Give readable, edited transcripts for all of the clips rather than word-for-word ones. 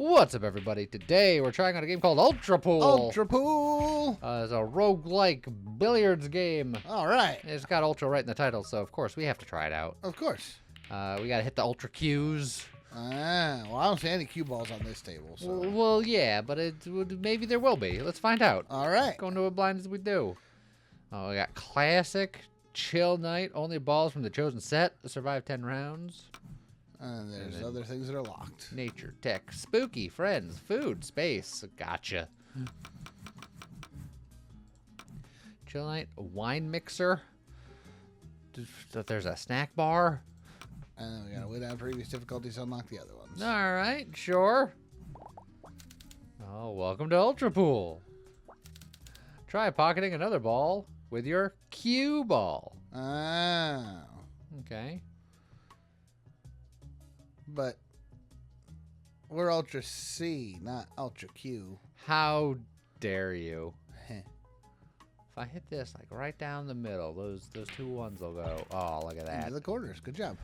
What's up, everybody? Today we're trying out a game called Ultra Pool. Ultra Pool! It's a roguelike billiards game. All right. It's got Ultra right in the title, so of course we have to try it out. Of course. We gotta hit the Ultra Qs. Well, I don't see any cue balls on this table, so. Well, yeah, but maybe there will be. Let's find out. All right. Go into it blind as we do. Oh, we got Classic, Chill Night, only balls from the chosen set, survive 10 rounds. And there's other things that are locked. Nature, tech, spooky, friends, food, space. Gotcha. Chill Night, a wine mixer. There's a snack bar. And then we gotta wait down previous difficulties to unlock the other ones. All right, sure. Oh, welcome to Ultra Pool. Try pocketing another ball with your cue ball. Oh. Okay. But we're Ultra C, not Ultra Q. How dare you? Heh. If I hit this like right down the middle, those two ones will go. Oh, look at that. Into the corners. Good job.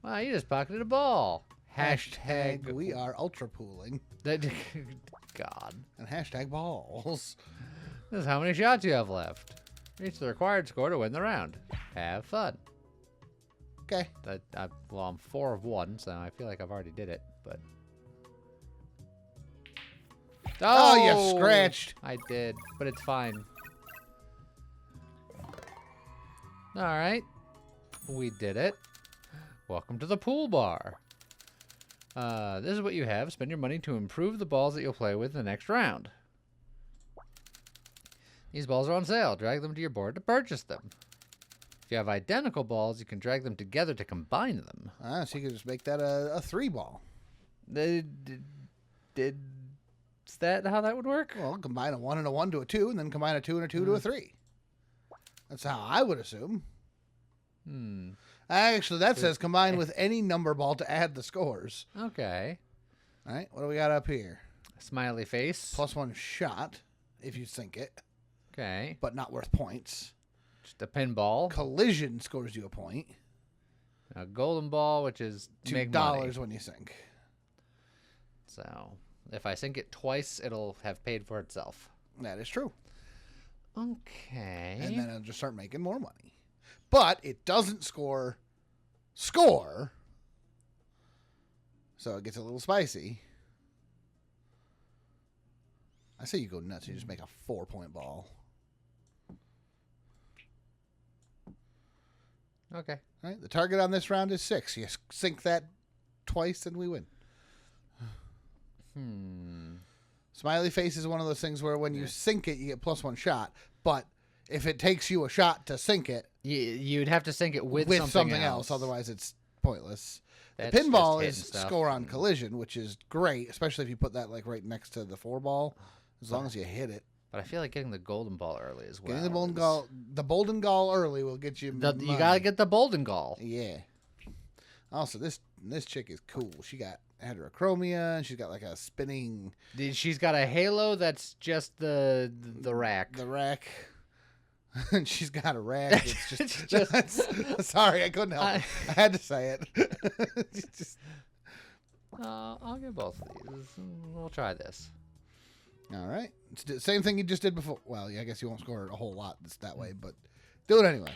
Wow, you just pocketed a ball. Hashtag we are Ultra Pooling. God. And hashtag balls. This is how many shots you have left. Reach the required score to win the round. Have fun. Okay. Well, I'm 4 of 1, so I feel like I've already did it, but... Oh, you scratched. I did, but it's fine. All right. We did it. Welcome to the pool bar. This is what you have. Spend your money to improve the balls that you'll play with in the next round. These balls are on sale. Drag them to your board to purchase them. If you have identical balls, you can drag them together to combine them. So you can just make that a 3-ball. Is that how that would work? Well, combine a 1 and a 1 to a 2, and then combine a 2 and a 2 to a 3. That's how I would assume. Actually, that says combine with any number ball to add the scores. Okay. All right, what do we got up here? Smiley face. +1 shot if you sink it. Okay. But not worth points. Just a pinball. Collision scores you a point. A golden ball, which is $2 when you sink. So, if I sink it twice, it'll have paid for itself. That is true. Okay. And then it'll just start making more money. But it doesn't score. So it gets a little spicy. I say you go nuts. You just make a 4-point ball. Okay. All right. The target on this round is 6. You sink that twice and we win. Smiley face is one of those things where when you sink it, you get +1 shot. But if it takes you a shot to sink it, you'd have to sink it with something else. Otherwise, it's pointless. That's the pinball is stuff. score on collision, which is great, especially if you put that like right next to the 4-ball. As long as you hit it. But I feel like getting the golden ball early as well. Getting the Bolden Gall early will get you money. You gotta get the Bolden Gall. Yeah. Also, this chick is cool. She got heterochromia, and she's got like a spinning. She's got a halo that's just the rack. The rack. And she's got a rack. It's just sorry, I couldn't help it. I had to say it. I'll get both of these. We'll try this. All right. It's the same thing you just did before. Well, yeah, I guess you won't score a whole lot that way, but do it anyway.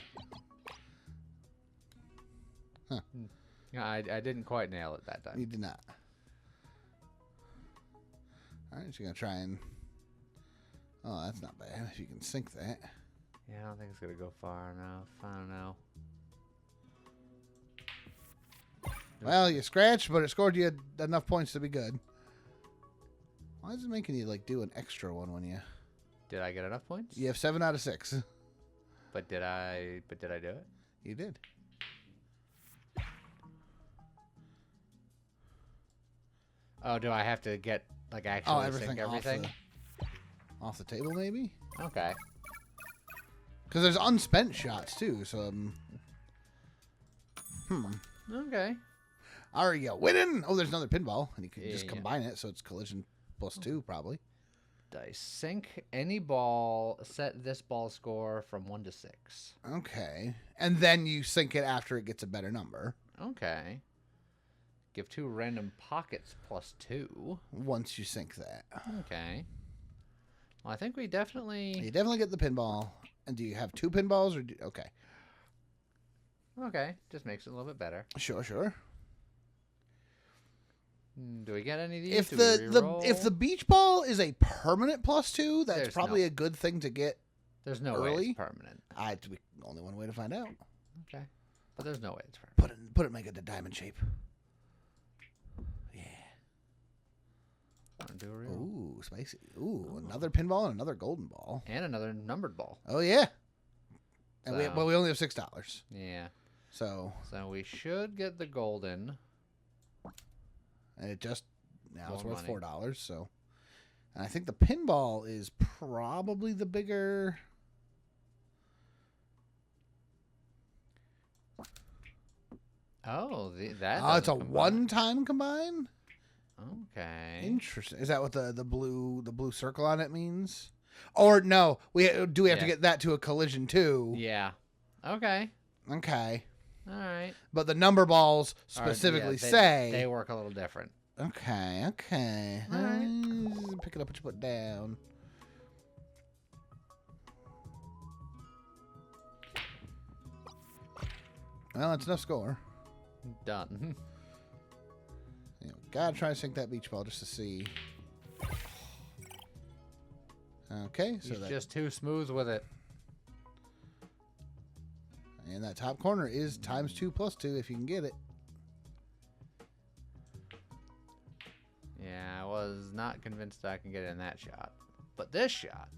Huh. I didn't quite nail it that time. You did not. All right, so you're going to try and... Oh, that's not bad if you can sink that. Yeah, I don't think it's going to go far enough. I don't know. Well, you scratched, but it scored you enough points to be good. Why is it making you like do an extra one when you... Did I get enough points? You have 7 out of 6. But did I do it? You did. Oh, do I have to get like actually everything, sink everything? Off the table, maybe? Okay. Because there's unspent shots too, so Okay. Are you winning? Oh, there's another pinball, and you can just combine it, so it's collision +2 probably. Dice. Sink any ball. Set this ball score from 1 to 6. Okay. And then you sink it after it gets a better number. Okay. Give 2 random pockets +2. Once you sink that. Okay. Well, I think we definitely... You definitely get the pinball. And do you have 2 pinballs? Okay. Okay. Just makes it a little bit better. Sure, sure. Do we get any of these? If the beach ball is a permanent +2, that's There's probably no- a good thing to get. There's no way early? it's permanent. Only one way to find out. Okay. But there's no way it's permanent. Put it, make it the diamond shape. Yeah. Want to do a reroll? Ooh, spicy. Ooh, another pinball and another golden ball. And another numbered ball. Oh yeah. And So- we only have $6. Yeah. So we should get the golden. and it just now it's More worth money. $4. So, and I think the pinball is probably the bigger. Oh, that. It's a doesn't combine. one-time combine. Okay. Interesting. Is that what the blue circle on it means? Or no, we have to Yeah. get that to a collision too? Yeah. Okay. Okay. All right. But the number balls All right, specifically yeah, say they work a little different. Okay. All right. Pick it up what you put down. Well, that's enough score. Done. Gotta try to sink that beach ball just to see. Okay, so He's just too smooth with it. and that top corner is ×2 +2 if you can get it. Yeah, I was not convinced I can get it in that shot. But this shot.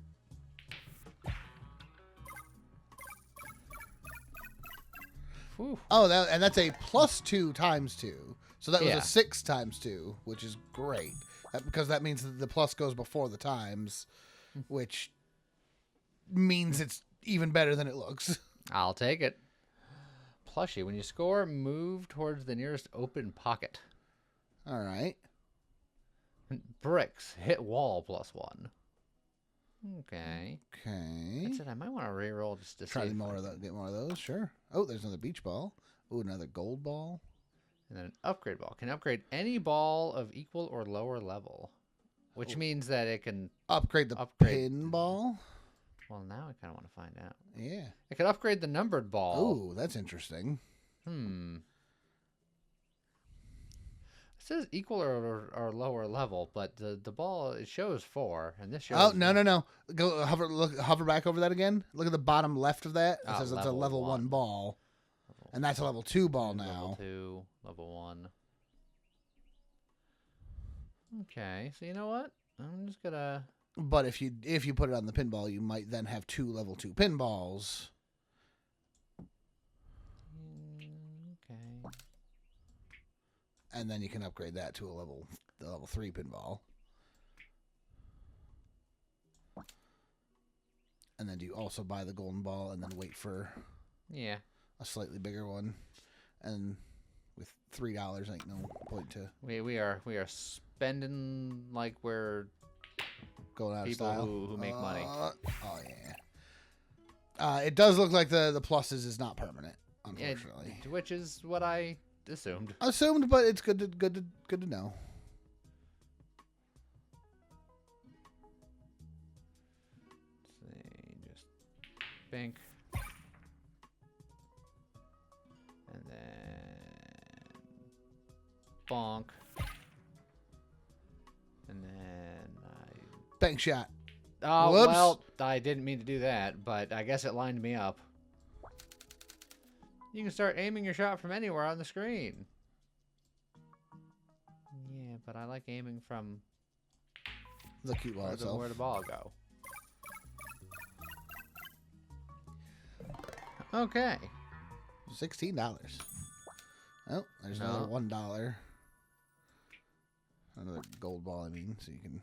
Whew. Oh, that's a +2 ×2. So that was Yeah. a 6 ×2, which is great. Because that means that the plus goes before the times, which means it's even better than it looks. I'll take it. Plushie, when you score, move towards the nearest open pocket. All right. Bricks, hit wall +1. Okay. Okay. That's it. I might want to reroll just to Try see. get more of those. Sure. Oh, there's another beach ball. Ooh, another gold ball. And then an upgrade ball. Can upgrade any ball of equal or lower level. Which means that it can... Upgrade the Upgrade. pinball. Well, now I kind of want to find out. Yeah. It can upgrade the numbered ball. Ooh, that's interesting. It says equal or lower level, but the ball, it shows 4, and this shows... Oh, no. Go hover back over that again. Look at the bottom left of that. It Oh, says it's a level level 1 one. ball. Level And that's a level 2 ball one, now. Level 2, level 1. Okay, so you know what? I'm just gonna... But if you put it on the pinball, you might then have 2 level 2 pinballs. Okay. And then you can upgrade that to the level 3 pinball. And then do you also buy the golden ball and then wait for Yeah. a slightly bigger one? And with $3 ain't no point to We are spending like we're going out people of style. who make money. Oh yeah. It does look like the pluses is not permanent, Yeah, unfortunately. which is what I assumed. Assumed, but it's good to know. Let's see, just bink. And then bonk. And then Bank shot. Oh, Whoops. well, I didn't mean to do that, but I guess it lined me up. You can start aiming your shot from anywhere on the screen. Yeah, but I like aiming from The cute ball itself. where the ball go. Okay. $16. Oh, there's No. another $1. Another gold ball, I mean, so you can.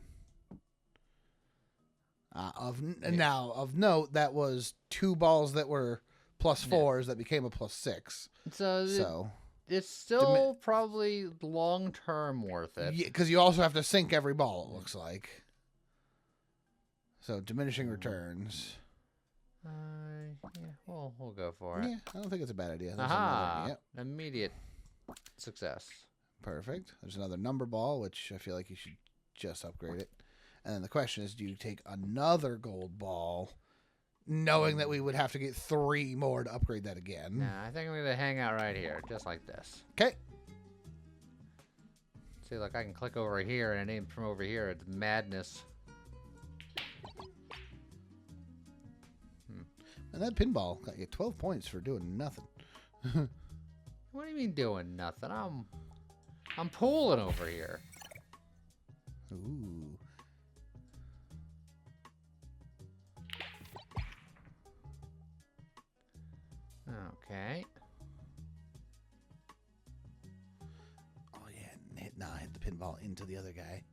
Now of note, that was 2 balls that were +4s that became a +6. So it's still probably long term worth it. Yeah, because you also have to sink every ball. It looks like. So diminishing returns. Yeah, we'll go for it. Yeah, I don't think it's a bad idea. There's Aha! another- yep. Immediate success. Perfect. There's another number ball, which I feel like you should just upgrade it. And then the question is, do you take another gold ball, knowing that we would have to get 3 more to upgrade that again? Nah, I think I'm going to hang out right here, just like this. Okay. See, look, I can click over here, and aim from over here. It's madness. And that pinball got you 12 points for doing nothing. What do you mean doing nothing? I'm pooling over here. Ooh. Okay. Oh, yeah. Hit the pinball into the other guy.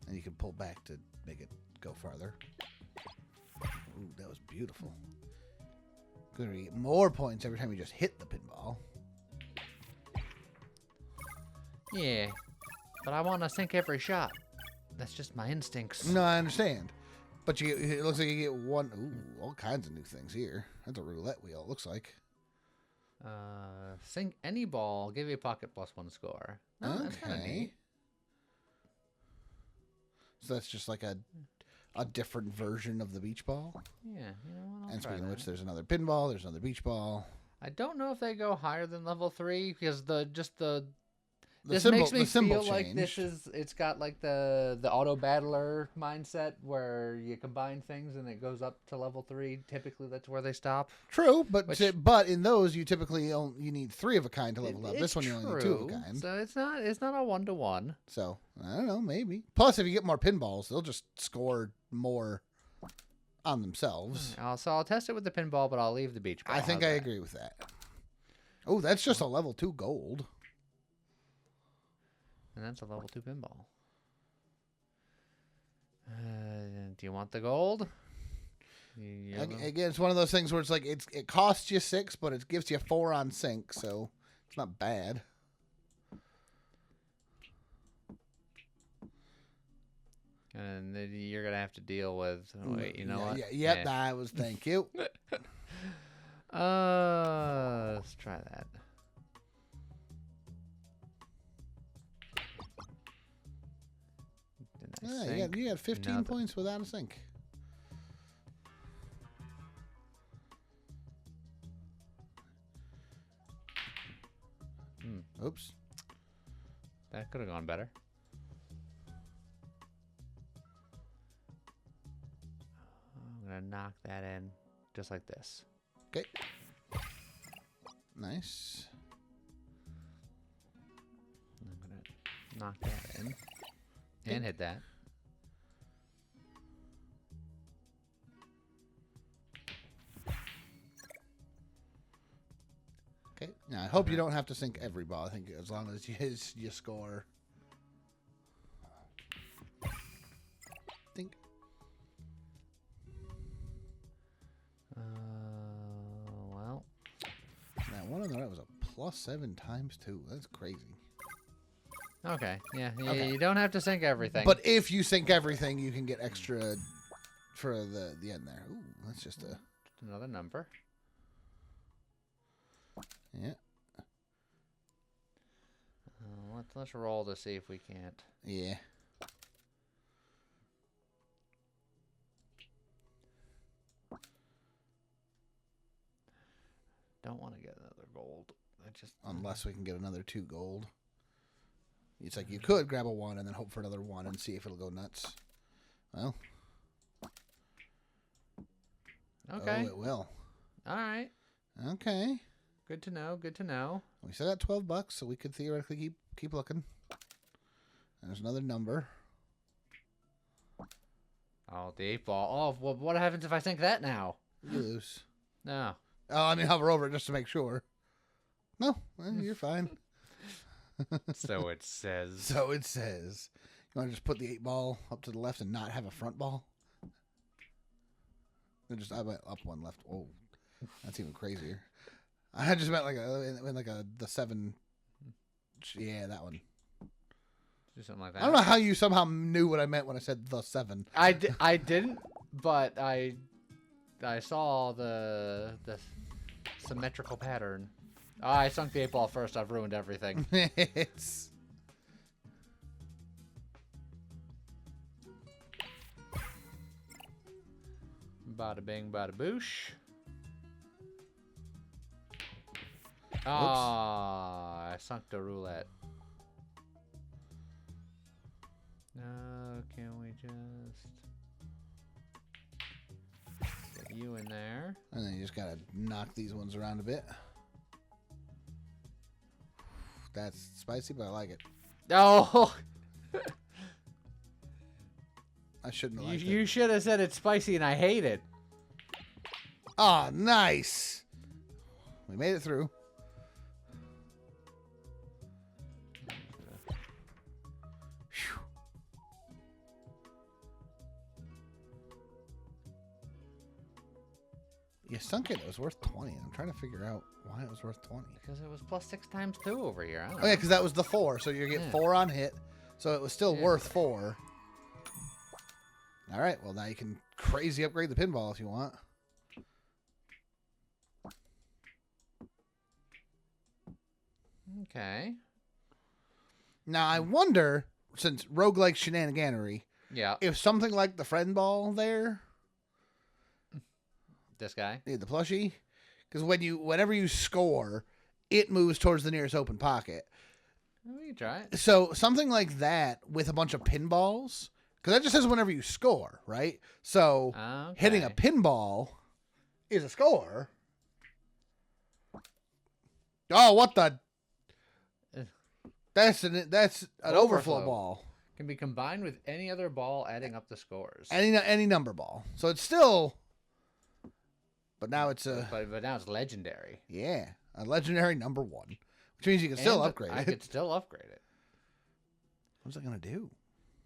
And you can pull back to make it go farther. Ooh, that was beautiful. Going to get more points every time you just hit the pinball. Yeah, but I want to sink every shot. That's just my instincts. No, I understand. But it looks like you get one. Ooh, all kinds of new things here. That's a roulette wheel, it looks like. Sink any ball, give you a pocket +1 score. Oh, that's kind of neat. So that's just like a different version of the beach ball. Yeah, you know what? And speaking of which, there's another pinball. There's another beach ball. I don't know if they go higher than level 3 because this symbol, makes me feel changed. like it's got like the auto battler mindset where you combine things and it goes up to level 3. Typically, that's where they stop. True, but in those you typically you need 3 of a kind to level up. This one you only need 2 of a kind. So it's not a 1-to-1. So I don't know, maybe. Plus, if you get more pinballs, they'll just score more on themselves. So I'll test it with the pinball, but I'll leave the beach ball. I think I agree with that. Oh, that's just a level 2 gold. And that's a level 2 pinball. Do you want the gold? Again, it's one of those things where it's like it costs you 6, but it gives you 4 on sync, so it's not bad. And then you're gonna have to deal with. Wait, you know what? Yep, that was. Thank you. Let's try that. You got 15 points without a sink. Oops. That could have gone better. I'm going to knock that in just like this. Okay. Nice. I'm going to knock that in. And hit that. Okay. Now I hope you don't have to sink every ball. I think as long as you score. Think. Well. Now one of them was a +7 times 2. That's crazy. Okay. Yeah. Okay. You don't have to sink everything. But if you sink everything, you can get extra for the end there. Ooh, that's just another number. Yeah. Let's roll to see if we can't. Yeah. Don't want to get another gold. Unless we can get another 2 gold. It's like you could grab a 1 and then hope for another 1 and see if it'll go nuts. Well. Okay. Oh, it will. All right. Okay. Good to know. Good to know. We still got $12, so we could theoretically keep looking. And there's another number. Oh, the 8 ball. Oh, well, what happens if I sink that now? You lose. No. Oh, I mean, hover over it just to make sure. No, well, you're fine. So it says. So it says. You want to just put the 8 ball up to the left and not have a front ball? I went up 1 left. Oh, that's even crazier. I just meant the 7. Yeah, that one. Do something like that. I don't know how you somehow knew what I meant when I said the 7. I didn't, but I saw the symmetrical pattern Oh, I sunk the 8-ball first. I've ruined everything. It's... Bada bing, bada boosh. Ah, I sunk the roulette. No, can we just get you in there? And then you just gotta knock these ones around a bit. That's spicy, but I like it. Oh, I shouldn't have liked it. you should have said it's spicy and I hate it. Oh, nice. We made it through. Phew. You sunk it. It was worth 20. I'm trying to figure out why it was worth 20. Because it was plus 6 times 2 over here. I don't Oh, yeah, know. because that was the 4. So you get 4 on hit. So it was still worth 4. All right. Well, now you can crazy upgrade the pinball if you want. Okay. Now, I wonder, since roguelike shenaniganery, Yeah. if something like the friend ball there, This guy. the plushie, because whenever you score, it moves towards the nearest open pocket. We can try it. So something like that with a bunch of pinballs, because that just says whenever you score, right? So hitting a pinball is a score. Oh, what the? That's an overflow ball. Can be combined with any other ball, adding up the scores. Any number ball. So it's still, but now it's a. But now it's legendary. Yeah, a legendary number 1, which means you can still upgrade it. I could still upgrade it. What's it gonna do?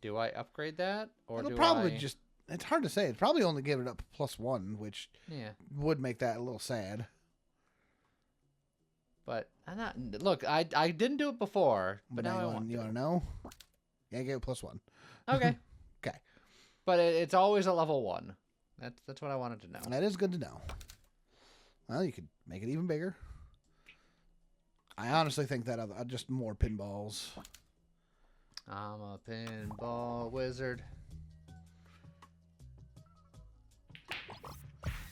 Do I upgrade that, or It'll do probably I... just. It's hard to say. It'd probably only give it up +1, which would make that a little sad. But I'm not. Look, I didn't do it before, but now I want. You want to know? Yeah, I gave it +1. Okay. Okay. But it's always a level 1. That's what I wanted to know. That is good to know. Well, you could make it even bigger. I honestly think that just more pinballs. I'm a pinball wizard.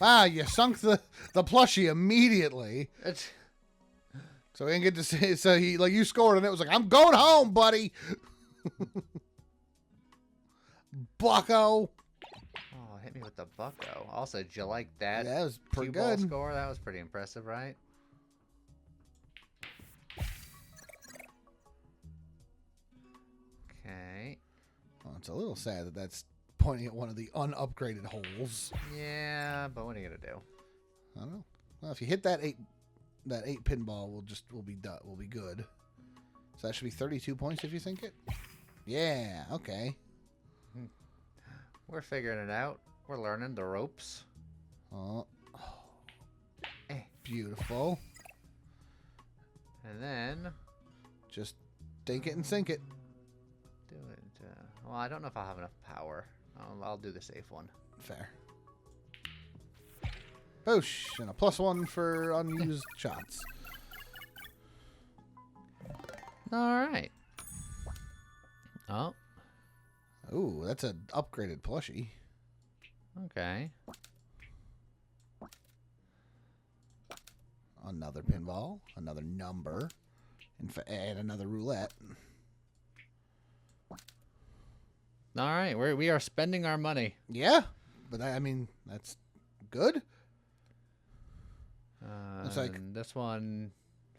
Wow, you sunk the plushie immediately. It's. So we didn't get to see. So you scored, and it was like, I'm going home, buddy. Bucko. Oh, hit me with the bucko. Also, did you like that? Yeah, that was pretty cue ball good. score? That was pretty impressive, right? Okay. Well, it's a little sad that that's pointing at one of the unupgraded holes. Yeah, but what are you gonna do? I don't know. Well, if you hit that eight pinball, we'll be done. We'll be good. So that should be 32 points if you sink it. Yeah. Okay. We're figuring it out. We're learning the ropes. Oh. Beautiful. And then just take it and sink it. do it. Well, I don't know if I'll have enough power. I'll do the safe one. Fair. Boosh, and a +1 for unused shots. All right. Oh, Ooh, that's an upgraded plushie. okay. Another pinball, another number, and another roulette. All right, we are spending our money. Yeah, but I mean that's good. It's like this one.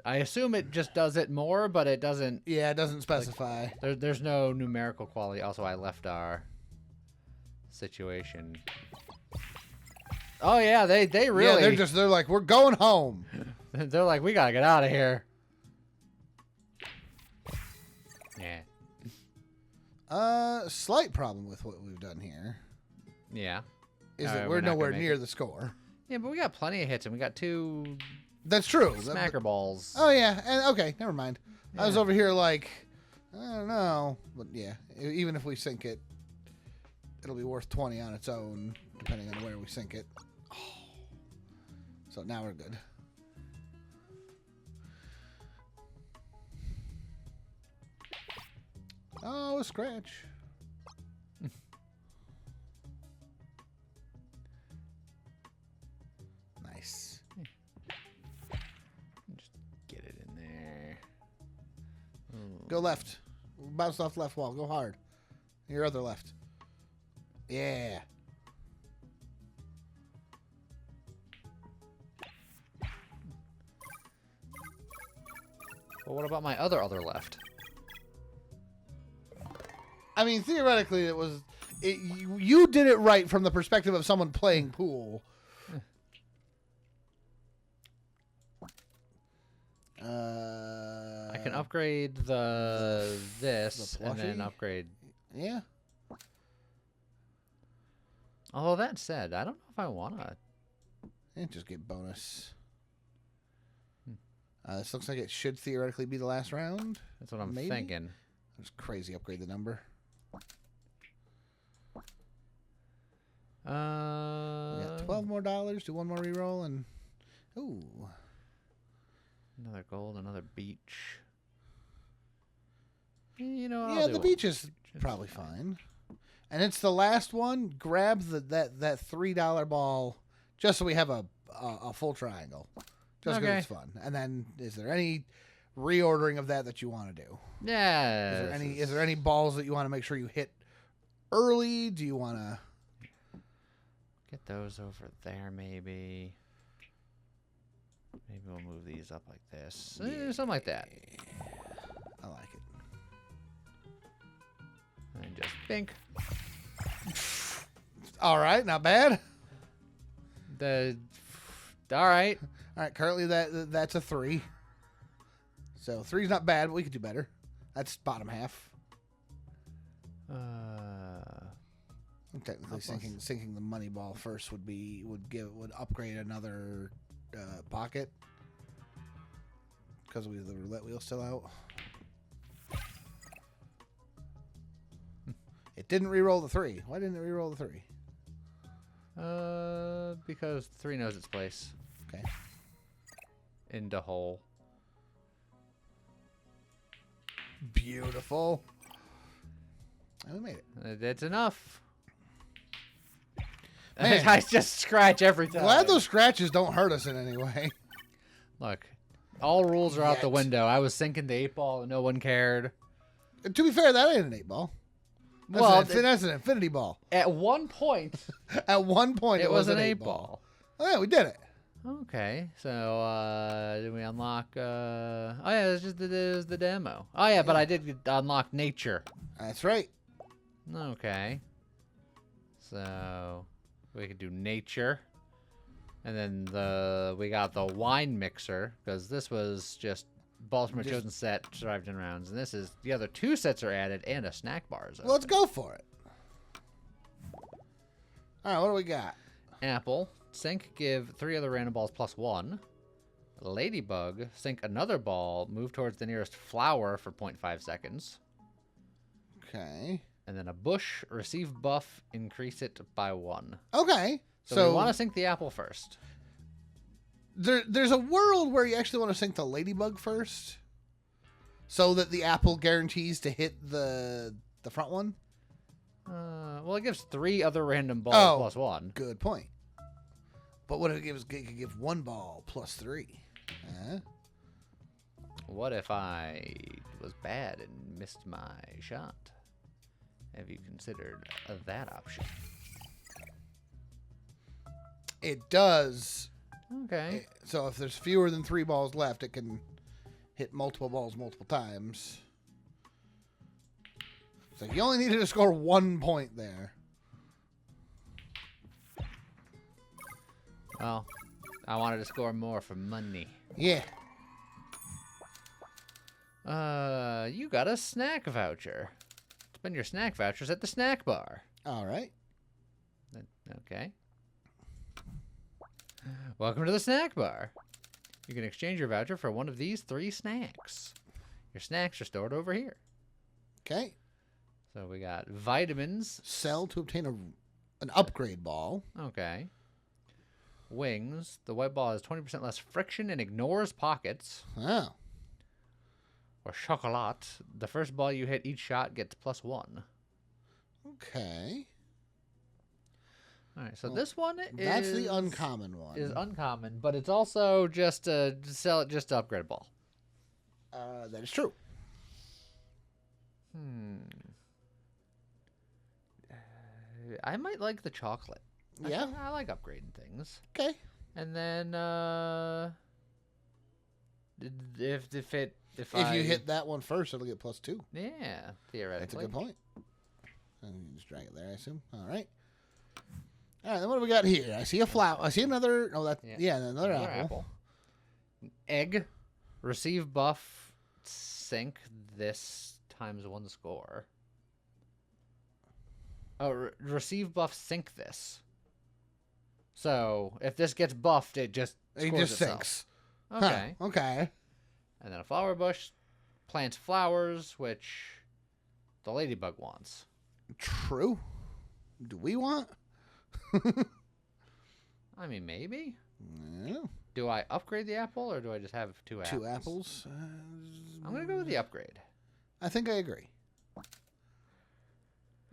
I assume it just does it more, but it doesn't. Yeah, it doesn't specify. There's no numerical quality. Also, I left our situation. Oh yeah, they really. Yeah, they're like, we're going home. They're like, we gotta get out of here. Yeah. Slight problem with what we've done here Yeah. is All that right, we're we're not nowhere gonna make near it. the score. Yeah, but we got plenty of hits, and we got 2 That's true. smacker balls. Oh yeah, and okay, never mind. I was Yeah. over here like, I don't know, but yeah, even if we sink it, it'll be worth 20 on its own, depending on where we sink it. Oh. So now we're good. Oh, a scratch. Nice. Just get it in there. Ooh. Go left. Bounce off left wall. Go hard. Your other left. Yeah. Well, what about my other left? I mean, theoretically, it was... you did it right from the perspective of someone playing pool. I can upgrade this the and then plushie? upgrade. Yeah. Although that said, I don't know if I wanna. And just get bonus. This looks like it should theoretically be the last round. That's what I'm Maybe? thinking. Just crazy upgrade the number. We got $12 more. Do one more reroll and... Ooh. Another gold, another beach. You know, I'll Yeah, do the it. beach is probably fine. And it's the last one. Grab that $3 ball just so we have a full triangle. Just because Okay. it's fun. And then, is there any reordering of that you want to do? Yeah. Is there any balls that you want to make sure you hit early? Do you want to... Get those over there, maybe. Maybe we'll move these up like this. Something like that. I like it. And just bink. All right, not bad. All right. All right, currently that's a 3. So 3's not bad, but we could do better. That's bottom half. Technically, sinking the money ball first would upgrade another pocket because we have the roulette wheel still out. It didn't re-roll the 3. Why didn't it re-roll the 3? Because 3 knows its place. Okay. Into hole. Beautiful. And we made it. That's enough. Man. I just scratch every time. Glad those scratches don't hurt us in any way. Look, all rules are out the Yet. window. I was sinking the 8-ball and no one cared. To be fair, that ain't an 8-ball. That's an infinity ball. At one point, At one point, it was an 8-ball. 8-ball. Oh, yeah, we did it. Okay, so did we unlock? Oh yeah, it was the demo. Oh yeah, but I did unlock nature. That's right. Okay, so we could do nature, and then we got the wine mixer because this was just balls from a chosen set survived in rounds, and this is the other 2 sets are added and a snack bar is Well, let's go for it. All right, what do we got? Apple, sink, give 3 other random balls +1. Ladybug, sink another ball, move towards the nearest flower for 0.5 seconds. Okay. And then a bush, receive buff, increase it by 1. Okay. So we want to sink the apple first. There's a world where you actually want to sink the ladybug first, so that the apple guarantees to hit the front one. Well, it gives 3 other random balls +1. Good point. But what it could give 1 ball +3. What if I was bad and missed my shot? Have you considered that option? It does. Okay. So if there's fewer than 3 balls left, it can hit multiple balls multiple times. So you only needed to score 1 point there. Well, I wanted to score more for money. Yeah. You got a snack voucher. Spend your snack vouchers at the snack bar. All right. Okay. Welcome to the snack bar. You can exchange your voucher for one of these 3 snacks. Your snacks are stored over here. Okay. So we got vitamins. Sell to obtain an upgrade ball. Okay. Wings. The white ball has 20% less friction and ignores pockets. Oh. or chocolat. The first ball you hit each shot gets +1. Okay. All right, so this one That's the uncommon one. Is uncommon, but it's also just to sell it just to upgrade a ball. That is true. I might like the chocolate. Yeah. I like upgrading things. Okay. And then if you hit that one first, it'll get +2. Yeah, theoretically. That's a good point. And you just drag it there, I assume. All right. All right, then what do we got here? I see a flower. I see another. Oh, another apple. Egg. Receive buff. Sink this times 1 score. Oh, receive buff. Sink this. So if this gets buffed, it just sinks. Okay. Huh, okay. And then a flower bush plants flowers, which the ladybug wants. True. Do we want? I mean, maybe. Yeah. Do I upgrade the apple, or do I just have 2 apples? 2 apples. I'm going to go with the upgrade. I think I agree.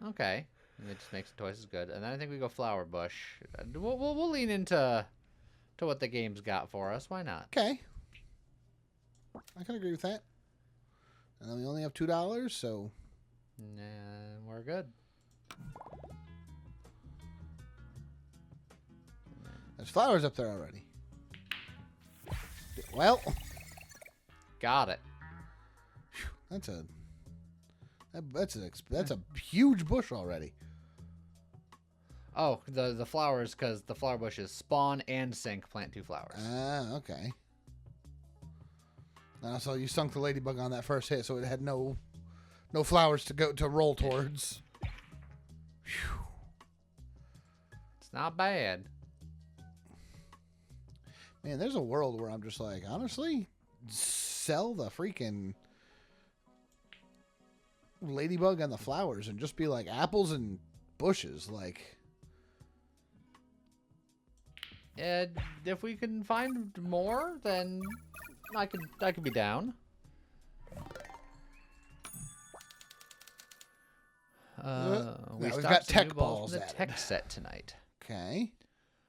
Okay. And it just makes it twice as good. And then I think we go flower bush. We'll lean into what the game's got for us. Why not? Okay. I can agree with that. And then we only have $2, so... And we're good. There's flowers up there already. Well... Got it. That's a huge bush already. Oh, the flowers, because the flower bushes spawn and sink, plant 2 flowers. Ah, okay. So you sunk the ladybug on that first hit, so it had no flowers to roll towards. Whew. It's not bad. Man, there's a world where I'm just like, honestly, sell the freaking ladybug and the flowers and just be like apples and bushes, like. And if we can find more, then I could be down. We've got tech balls from the tech set tonight. Okay.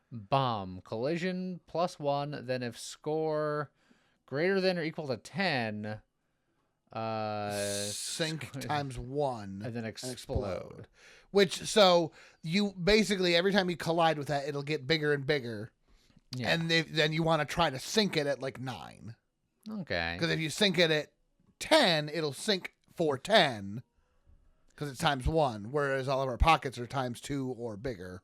Bomb. Collision +1. Then if score greater than or equal to 10, sink times 1. And then explode. Which, so you basically, every time you collide with that, it'll get bigger and bigger. Yeah. And then you want to try to sink it at like 9. Okay. Because if you sink it at 10, it'll sink for 10. Because it's times 1. Whereas all of our pockets are times 2 or bigger.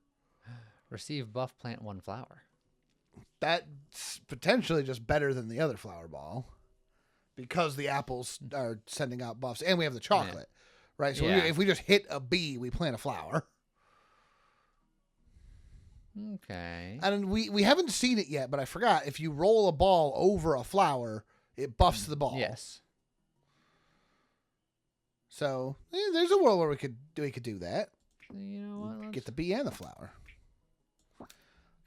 Receive buff, plant 1 flower. That's potentially just better than the other flower ball. Because the apples are sending out buffs. And we have the chocolate. Yeah. Right? So if we just hit a bee, we plant a flower. Okay. And we haven't seen it yet, but I forgot. If you roll a ball over a flower, it buffs the ball. Yes. So there's a world where we could do that. You know what? Get the bee and the flower.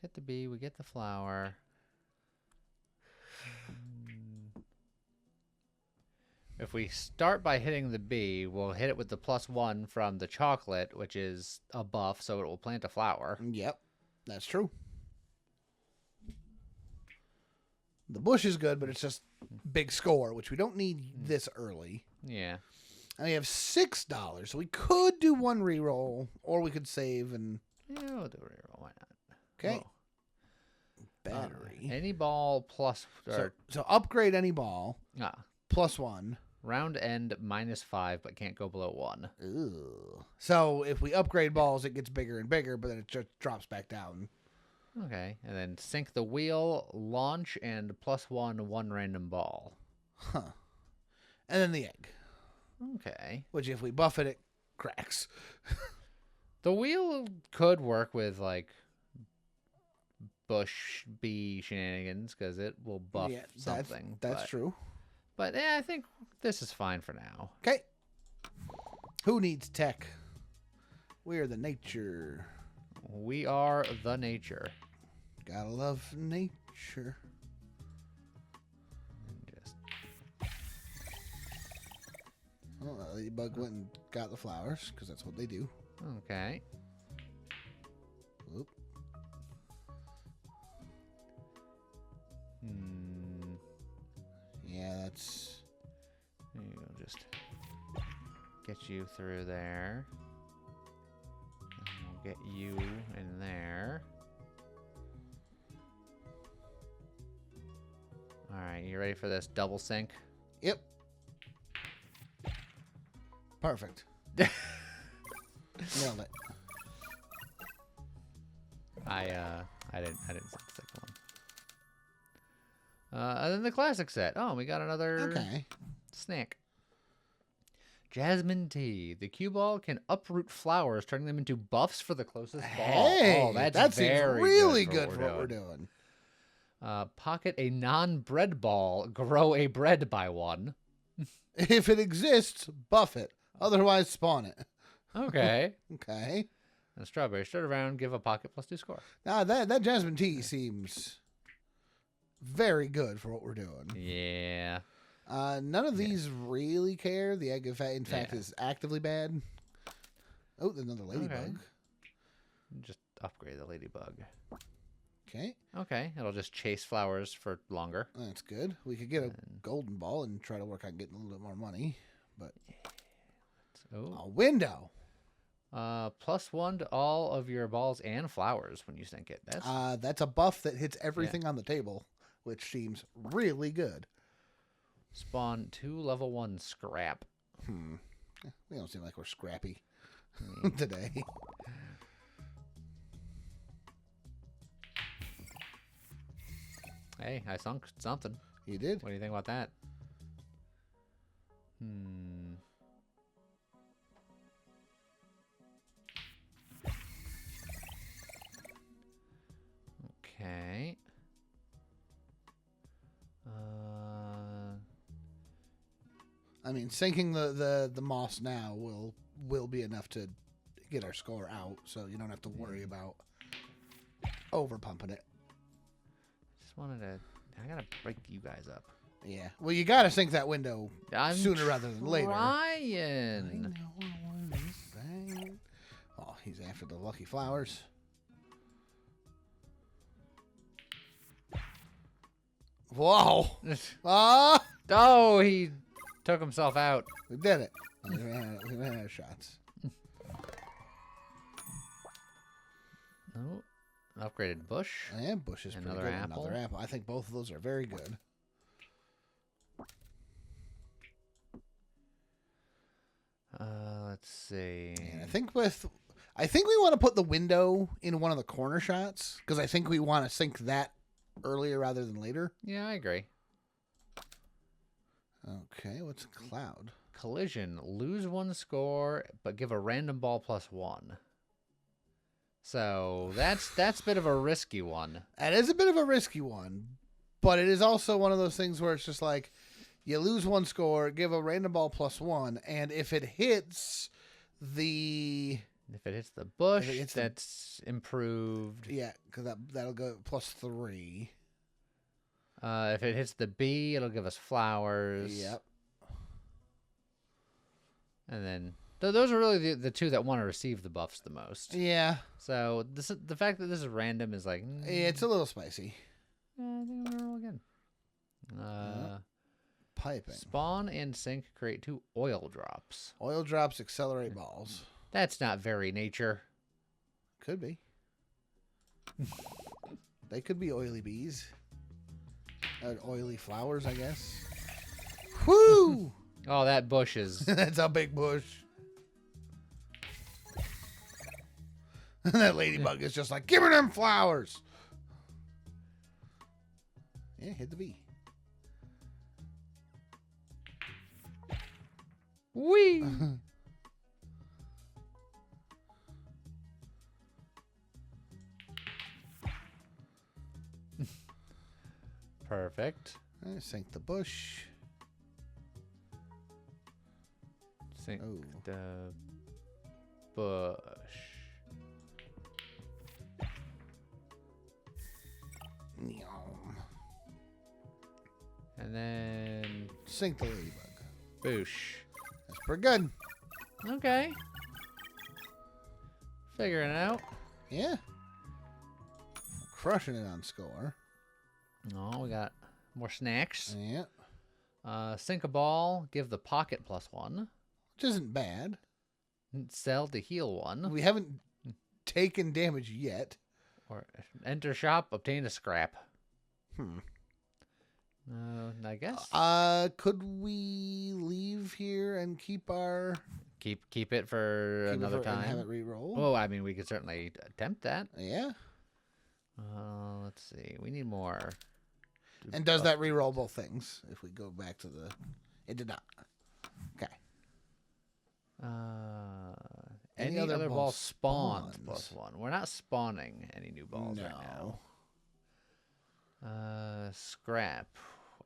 Get the bee, we get the flower. If we start by hitting the bee, we'll hit it with the +1 from the chocolate, which is a buff, so it will plant a flower. Yep, that's true. The bush is good, but it's just big score, which we don't need this early. Yeah. And we have $6, so we could do 1 reroll, or we could save and... Yeah, we'll do a reroll. Why not? Okay. Whoa. Battery. Any ball plus... So upgrade any ball. +1. Round end -5, but can't go below 1. Ooh. So if we upgrade balls, it gets bigger and bigger, but then it just drops back down. Okay. And then sink the wheel, launch, and +1, 1 random ball. Huh. And then the egg. Okay. Which if we buff it, it cracks. The wheel could work with, like, bush bee shenanigans, because it will buff something. That's true. But yeah, I think this is fine for now. Okay. Who needs tech? We are the nature. We are the nature. Gotta love nature. Ladybug went and got the flowers because that's what they do. Okay. Oop. Yeah, that's... We'll just get you through there. And we'll get you in there. Alright, you ready for this double sync? Yep. Perfect. Nailed it. I didn't set the second one. And then the classic set. Oh, we got another snack. Jasmine tea. The cue ball can uproot flowers, turning them into buffs for the closest ball. Hey, Oh, that seems very really good for what we're doing. Pocket a non-bread ball. Grow a bread by one. If it exists, buff it. Otherwise, spawn it. Okay. Okay. And strawberry. Start around. Give a pocket +2 score. Now that Jasmine tea seems very good for what we're doing. Yeah. None of these really care. The egg, in fact, is actively bad. Oh, there's another ladybug. Okay. Just upgrade the ladybug. Okay. Okay. It'll just chase flowers for longer. That's good. We could get a golden ball and try to work on getting a little bit more money. But a window. +1 to all of your balls and flowers when you sink it. That's a buff that hits everything on the table, which seems really good. Spawn 2 level 1 scrap. We don't seem like we're scrappy today. Hey, I sunk something. You did? What do you think about that? Okay. I mean, sinking the moss now will be enough to get our score out, so you don't have to worry about over pumping it. Just wanted to. I gotta break you guys up. Yeah. Well, you gotta sink that window sooner rather than later. Ryan. Oh, he's after the lucky flowers. Whoa! Ah! Oh, he took himself out. We did it. We ran out of shots. Oh, upgraded bush. And bush is pretty Another good. apple. Another apple. I think both of those are very good. Let's see. And I think we want to put the window in one of the corner shots because I think we want to sink that earlier rather than later. Yeah, I agree. Okay, what's a cloud? Collision. Lose 1 score, but give a random ball +1. So that's a bit of a risky one. That is a bit of a risky one, but it is also one of those things where it's just like you lose 1 score, give a random ball +1, and if it hits the bush, that's improved. Yeah, because that'll go +3. If it hits the bee, it'll give us flowers. Yep. And then those are really the two that want to receive the buffs the most. Yeah. So the fact that this is random is like it's a little spicy. I think I'm gonna roll again. Piping. Spawn and sink create 2 oil drops. Oil drops accelerate balls. That's not very nature. Could be. They could be oily bees. Oily flowers, I guess. Whoo! Oh, that bush is... That's a big bush. That ladybug is just like, give me them flowers. Yeah, hit the bee. Whee! Perfect. Sink the bush. Sink the bush. And then sink the ladybug. boosh. That's Pretty good. Okay. Figuring it out. Yeah. Crushing it on score. Oh, we got more snacks. Yeah. Sink a ball, give the pocket +1. Which isn't bad. Sell to heal 1. We haven't taken damage yet. Or enter shop, obtain a scrap. I guess. Could we leave here and keep our... Keep it for another time. And have it re-roll? Oh, I mean, we could certainly attempt that. Yeah. Let's see. We need more. And does that re-roll both things? If we go back to the... It did not. Okay. Any other ball spawns +1. We're not spawning any new balls right now. Scrap.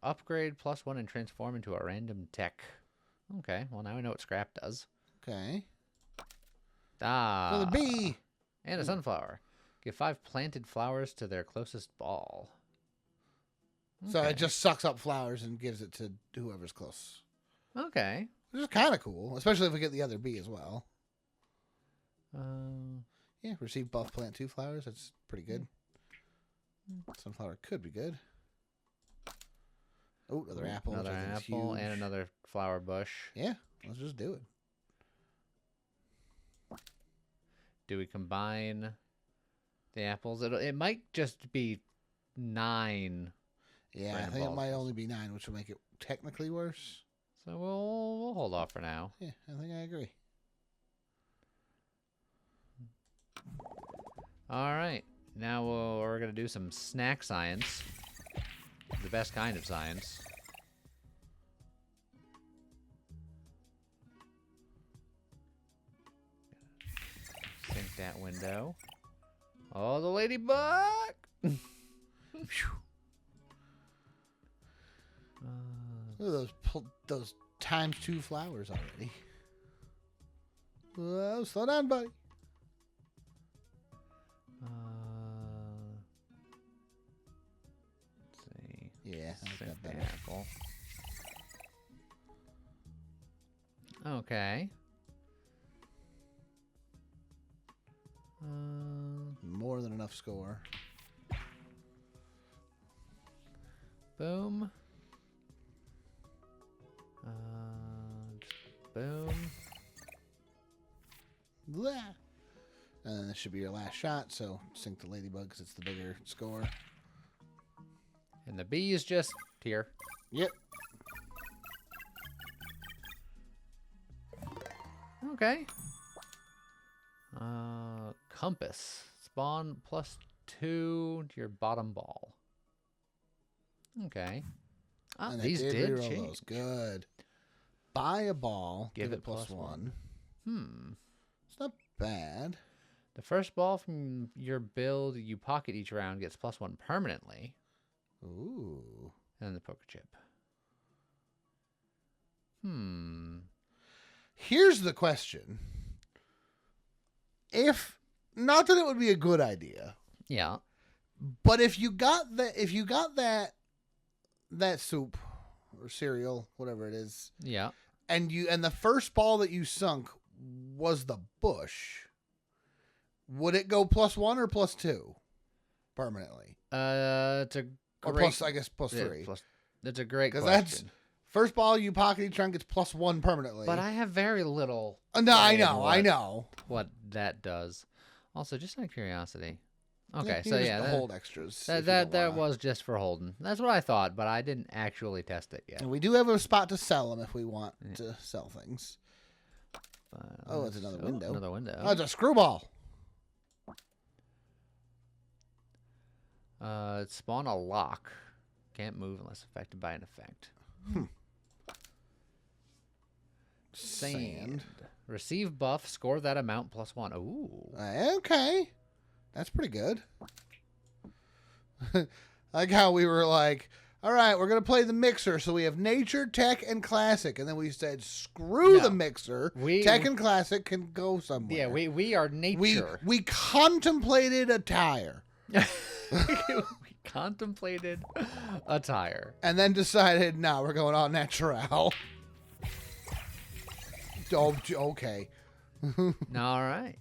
Upgrade +1 and transform into a random tech. Okay, well now we know what scrap does. Okay. Ah. For the bee. And a sunflower. Give 5 planted flowers to their closest ball. So it just sucks up flowers and gives it to whoever's close. Okay. Which is kind of cool, especially if we get the other bee as well. Yeah, receive buff, plant 2 flowers. That's pretty good. Sunflower could be good. Oh, another apple. Another apple and another flower bush. Yeah, let's just do it. Do we combine the apples? It might just be 9. Yeah, I think it might only be 9, which will make it technically worse. So we'll hold off for now. Yeah, I think I agree. All right. Now we're going to do some snack science. The best kind of science. Sink that window. Oh, the ladybug! Look at those ×2 flowers already. Whoa, slow down, buddy. Let's see. Yeah, I got that. Apple. Okay. More than enough score. Boom. Boom. Blah. And then this should be your last shot, so sink the ladybug because it's the bigger score. And the bee is just here. Yep. Okay. Compass. Spawn +2 to your bottom ball. Okay. And these did reroll change. those. Good. Buy a ball. Give it +1. It's not bad. The first ball from your build you pocket each round gets +1 permanently. Ooh. And the poker chip. Here's the question. Not that it would be a good idea. Yeah. But if you got that soup or cereal, whatever it is. Yeah. And the first ball that you sunk was the bush. Would it go +1 or +2 permanently? It's a great... Or plus, I guess, +3. That's a great question. Because that's first ball you pocket each round gets +1 permanently. But I have very little... No, I know. What that does. Also, just out of curiosity. Okay, Yeah, so yeah. hold extras. That was just for holding. That's what I thought, but I didn't actually test it yet. And we do have a spot to sell them if we want to sell things. Oh, it's another window. Another window. Oh, it's a screwball. Spawn a lock. Can't move unless affected by an effect. Sand. Receive buff. Score that amount +1. Ooh. Okay. That's pretty good. Like how we were like, all right, we're going to play the mixer. So we have nature, tech, and classic. And then we said, screw the mixer. Tech and classic can go somewhere. Yeah, we are nature. We contemplated a tire. We contemplated a tire. And then decided, no, we're going all natural. Okay. All right.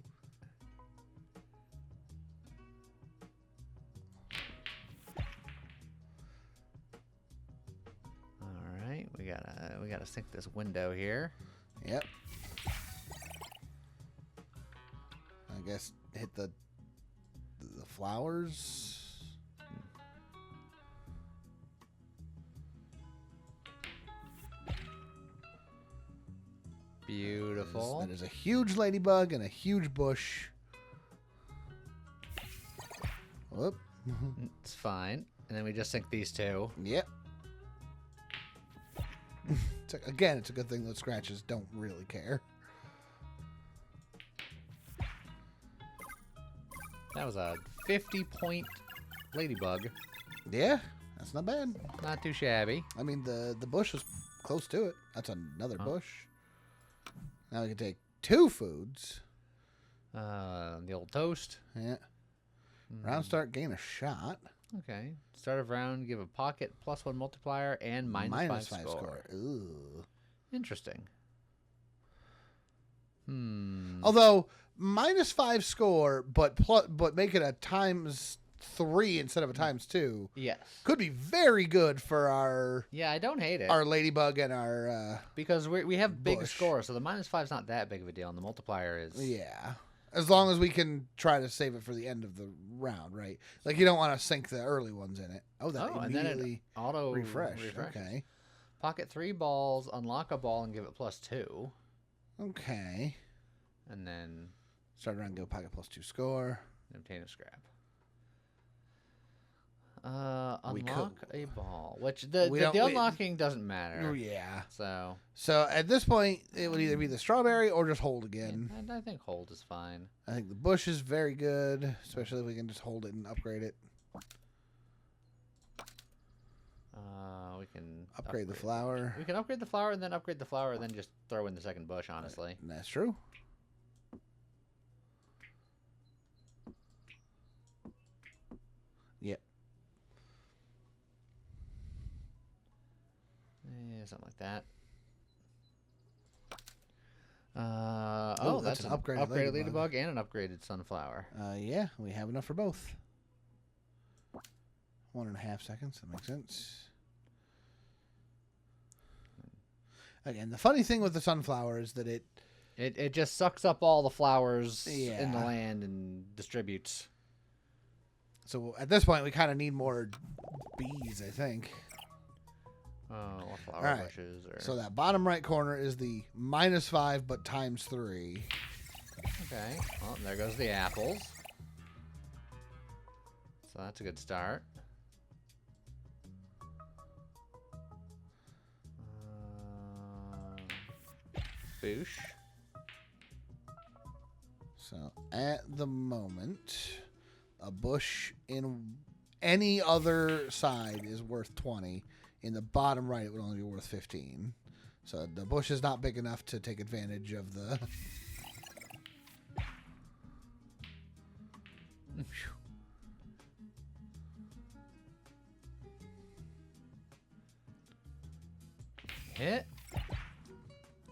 All right. We gotta sync this window here. Yep. I guess hit the flowers. Beautiful. That is a huge ladybug and a huge bush. Whoop. It's fine. And then we just sync these two. Yep. Again, it's a good thing those scratches don't really care. That was a 50-point ladybug. Yeah, that's not bad. Not too shabby. I mean, the bush was close to it. That's another bush. Now we can take 2 foods. The old toast. Yeah. Round start, gain a shot. Okay. Start of round, give a pocket +1 multiplier and minus 5 score. Ooh. Interesting. Although -5 score, but make it a ×3 instead of a ×2. Yes. Could be very good for our Yeah, I don't hate it. our ladybug and our because we have big bush. scores, so the -5 is not that big of a deal, and the multiplier is. yeah. As long as we can try to save it for the end of the round, right? Like you don't want to sink the early ones in it. Oh, that and then immediately it auto refreshed. refreshes. Okay. Pocket 3 balls, unlock a ball, and give it +2. Okay. And then Start around, go pocket +2 score. obtain a scrap. Unlock a ball, which the unlocking doesn't matter. Oh, yeah. So at this point, it would either be the strawberry or just hold again. I think hold is fine. I think the bush is very good, especially if we can just hold it and upgrade it. We can Upgrade the flower. We can upgrade the flower and then upgrade the flower and then just throw in the second bush, honestly. That's true. Yep. Yeah, something like that. That's an upgraded ladybug and an upgraded sunflower. Yeah, we have enough for both. 1.5 seconds. That makes sense. Again, the funny thing with the sunflower is that it just sucks up all the flowers in the Yeah. land and distributes. So at this point, we kind of need more bees, I think. Or flower All right. bushes. Or... So that bottom right corner is the -5, but ×3. Okay. Well, there goes the apples. So that's a good start. Boosh. So at the moment, a bush in any other side is worth 20. In the bottom right, it would only be worth 15. So the bush is not big enough to take advantage of the... Hit.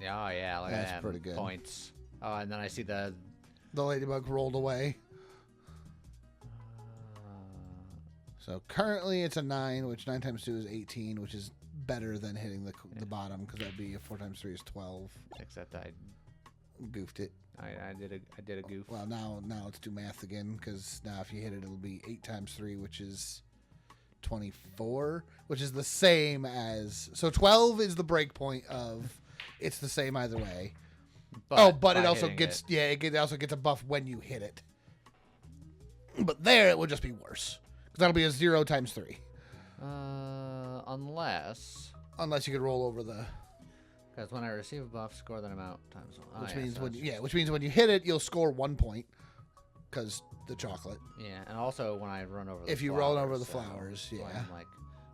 Oh, yeah. Look at That's that. pretty good. Points. Oh, and then I see the... The ladybug rolled away. So currently it's a 9, which 9 times 2 is 18, which is better than hitting the bottom, because that'd be 4 times 3 is 12. Except I Goofed it. I did a goof. Well, now let's do math again, because now if you hit it, it'll be 8 times 3, which is 24, which is the same as... So 12 is the break point of... It's the same either way. But it also gets... Yeah, it also gets a buff when you hit it. But there, it would just be worse. Because that'll be a 0 times 3. Unless you could roll over the... Because when I receive a buff, score that amount times 1. Which means when you hit it, you'll score 1 point. Because the chocolate. Yeah, and also when I run over the If you roll over the flowers, so yeah. I'm like,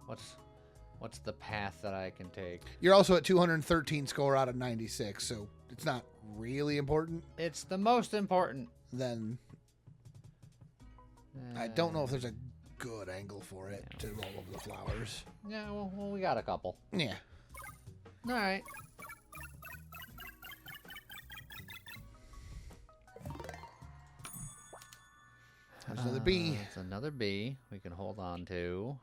what's the path that I can take? You're also at 213 score out of 96, so it's not really important. It's the most important. Then I don't know if there's a good angle for it to roll over the flowers. Yeah, well, we got a couple. Yeah. All right. There's another B. It's another B we can hold on to.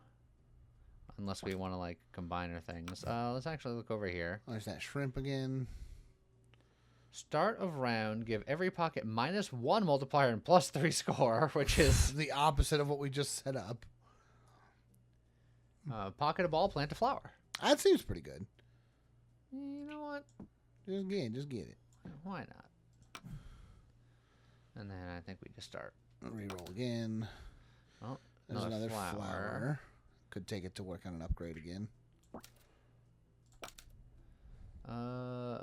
Unless we want to, like, combine our things. Let's actually look over here. Oh, there's that shrimp again. Start of round, give every pocket -1 multiplier and +3 score, which is... the opposite of what we just set up. Pocket a ball, plant a flower. That seems pretty good. You know what? Just get it. Why not? And then I think we just start. Reroll again. Oh, There's another flower. Could take it to work on an upgrade again.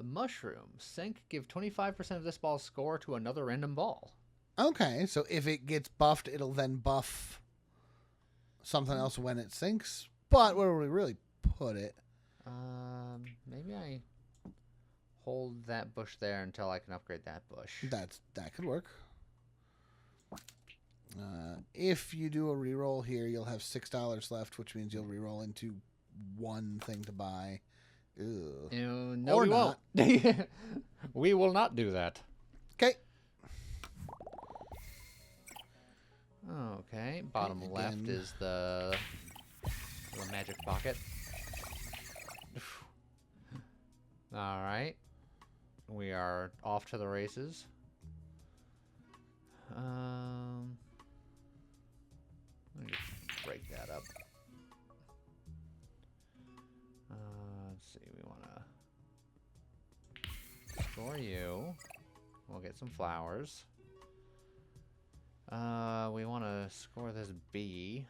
Mushroom. Sink. Give 25% of this ball's score to another random ball. Okay, so if it gets buffed, it'll then buff something else when it sinks. But where would we really put it? Maybe I hold that bush there until I can upgrade that bush. That could work. If you do a reroll here, you'll have $6 left, which means you'll reroll into one thing to buy. Ew. No, or we not. won't. We will not do that. Okay. Okay. Bottom left is the magic pocket. All right. We are off to the races. Let me just break that up. Let's see. We want to score you. We'll get some flowers. We want to score this bee.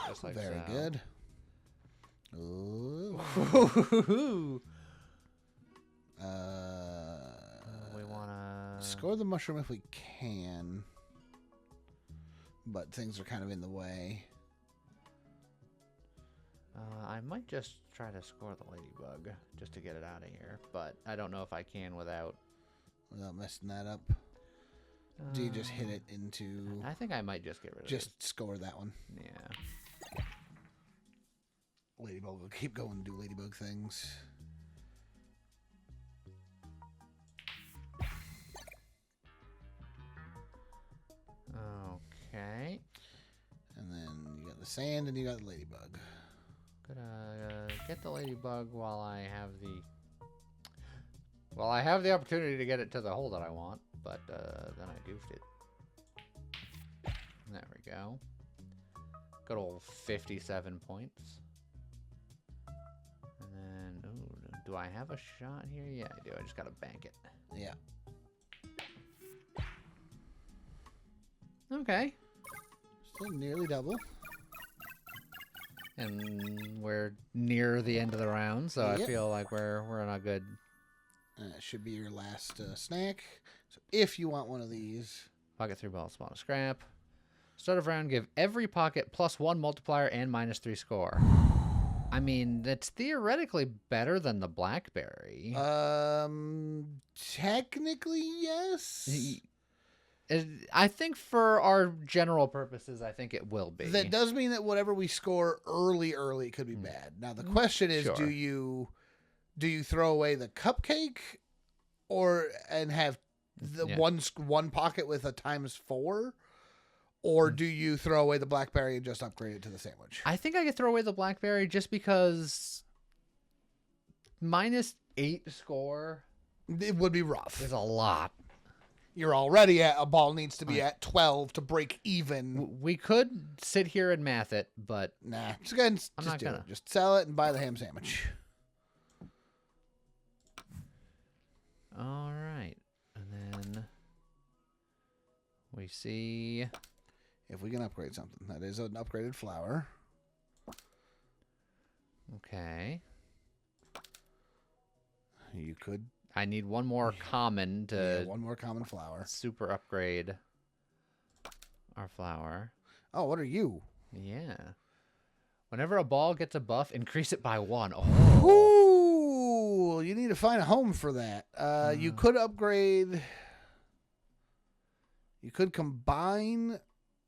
Just like Very so. good. Ooh. We want to score the mushroom if we can, but things are kind of in the way. I might just try to score the ladybug just to get it out of here, but I don't know if I can without Messing that up. Do you just hit it into... I think I might just get rid of it. Just score that one. Yeah. Ladybug will keep going and do ladybug things. Okay. And then you got the sand and you got the ladybug. Gonna get the ladybug while I have the... Well, I have the opportunity to get it to the hole that I want, but then I goofed it. There we go. Good old 57 points. And then, ooh, do I have a shot here? Yeah, I do. I just gotta bank it. Yeah. Okay. Still nearly double. And we're near the end of the round, so Yep. I feel like we're in a good... It should be your last snack. So if you want one of these... Pocket 3 balls, spawn a scrap. Start of round, give every pocket +1 multiplier and -3 score. I mean, that's theoretically better than the blackberry. Technically, yes. I think for our general purposes, I think it will be. That does mean that whatever we score early could be bad. Now the question is, Sure. do you throw away the cupcake, and have the one pocket with a ×4, or do you throw away the blackberry and just upgrade it to the sandwich? I think I could throw away the blackberry just because -8 score It would be rough. is a lot. You're already at a ball needs to be at 12 to break even. We could sit here and math it, but Nah, just go ahead and I'm just not do gonna. it. Just sell it and buy the ham sandwich. All right. And then we see... If we can upgrade something. That is an upgraded flower. Okay. You could... I need one more common to one more common flower. super upgrade our flower. Oh, what are you? Yeah. Whenever a ball gets a buff, increase it by 1. Oh. Ooh, you need to find a home for that. You could upgrade... You could combine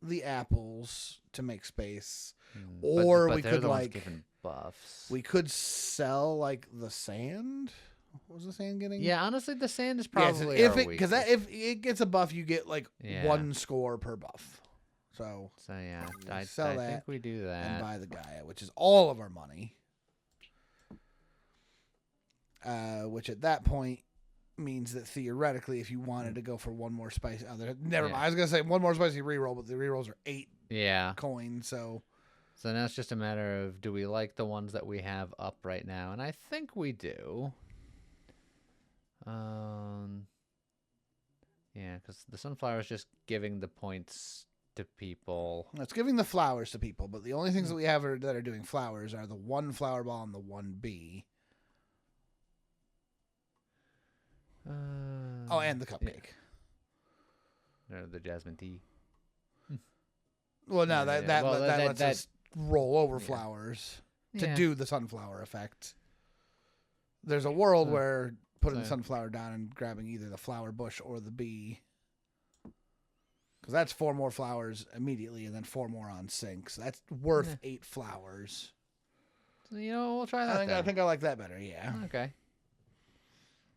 the apples to make space. Or but we they're could, the ones like... giving buffs. We could sell, like, the sand? What was the sand getting? Yeah, honestly, the sand is Yeah, probably our weakest. if it gets a buff, you get like Yeah. 1 score per buff. So yeah, we I sell think that we do that. and buy the Gaia, which is all of our money. Which at that point means that theoretically, if you wanted to go for one more spicy, never mind. I was gonna say one more spicy reroll, but the rerolls are 8 coins. So now it's just a matter of, do we like the ones that we have up right now? And I think we do. Yeah, because the sunflower is just giving the points to people. it's giving the flowers to people, but the only things that we have that are doing flowers are the 1 flower ball and the 1 bee. And the cupcake. Or the jasmine tea. Well, no, that lets that us roll over flowers to Yeah. do the sunflower effect. There's a world where putting the sunflower down and grabbing either the flower bush or the bee, because that's 4 more flowers immediately, and then 4 more on sync. So that's worth 8 flowers. So, we'll try that. I think I like that better. Yeah. Okay.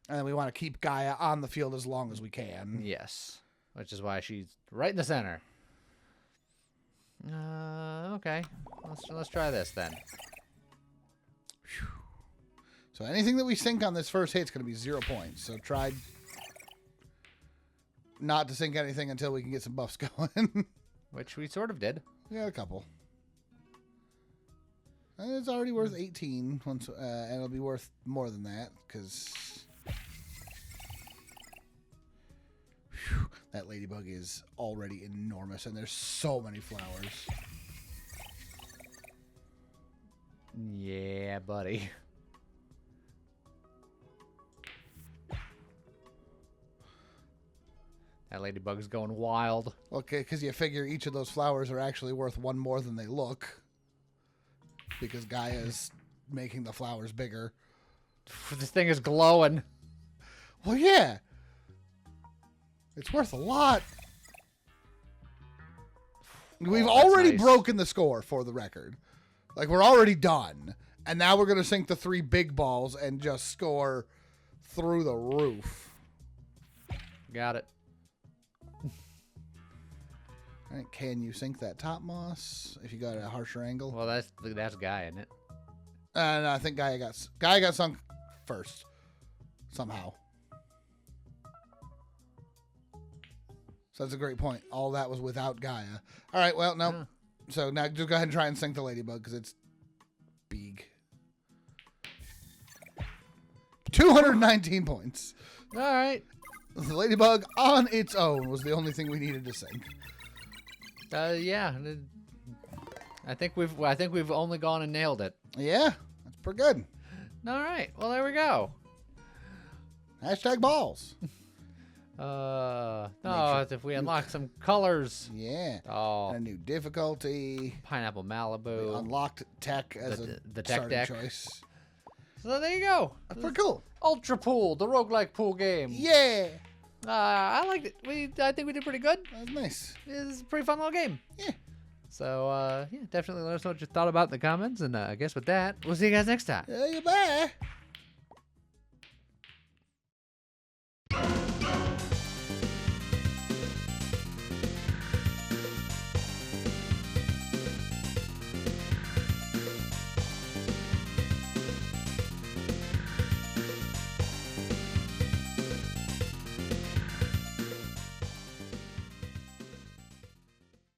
And then we want to keep Gaia on the field as long as we can. Yes, which is why she's right in the center. Okay. Let's try this then. So anything that we sink on this first hit's going to be 0 points. So try not to sink anything until we can get some buffs going. Which we sort of did. We got a couple. And it's already worth 18 once, and it'll be worth more than that because that ladybug is already enormous, and there's so many flowers. Yeah, buddy. That ladybug's going wild. Okay, because you figure each of those flowers are actually worth 1 more than they look, because Gaia's making the flowers bigger. This thing is glowing. Well, yeah. It's worth a lot. We've already broken the score, for the record. Like, we're already done. And now we're going to sink the 3 big balls and just score through the roof. Got it. All right, can you sink that top moss if you got a harsher angle? Well, that's Guy, isn't it? No, I think Gaia got sunk first. Somehow. So that's a great point. All that was without Gaia. All right, well, no. Huh. So now just go ahead and try and sink the ladybug because it's big. 219 points. All right. The ladybug on its own was the only thing we needed to sink. Yeah. I think we've only gone and nailed it. Yeah, that's pretty good. All right. Well, there we go. Hashtag balls. No, Nature. if we unlock some colors. Yeah. Oh, And a new difficulty. Pineapple We Malibu. unlocked tech as The a tech starting deck. choice. So there you go. That's pretty cool. Ultra Pool, the roguelike pool game. Yeah. I liked it. I think we did pretty good. That was nice. It's a pretty fun little game. Yeah. So, yeah, definitely let us know what you thought about in the comments. And I guess with that, we'll see you guys next time. Yeah, bye.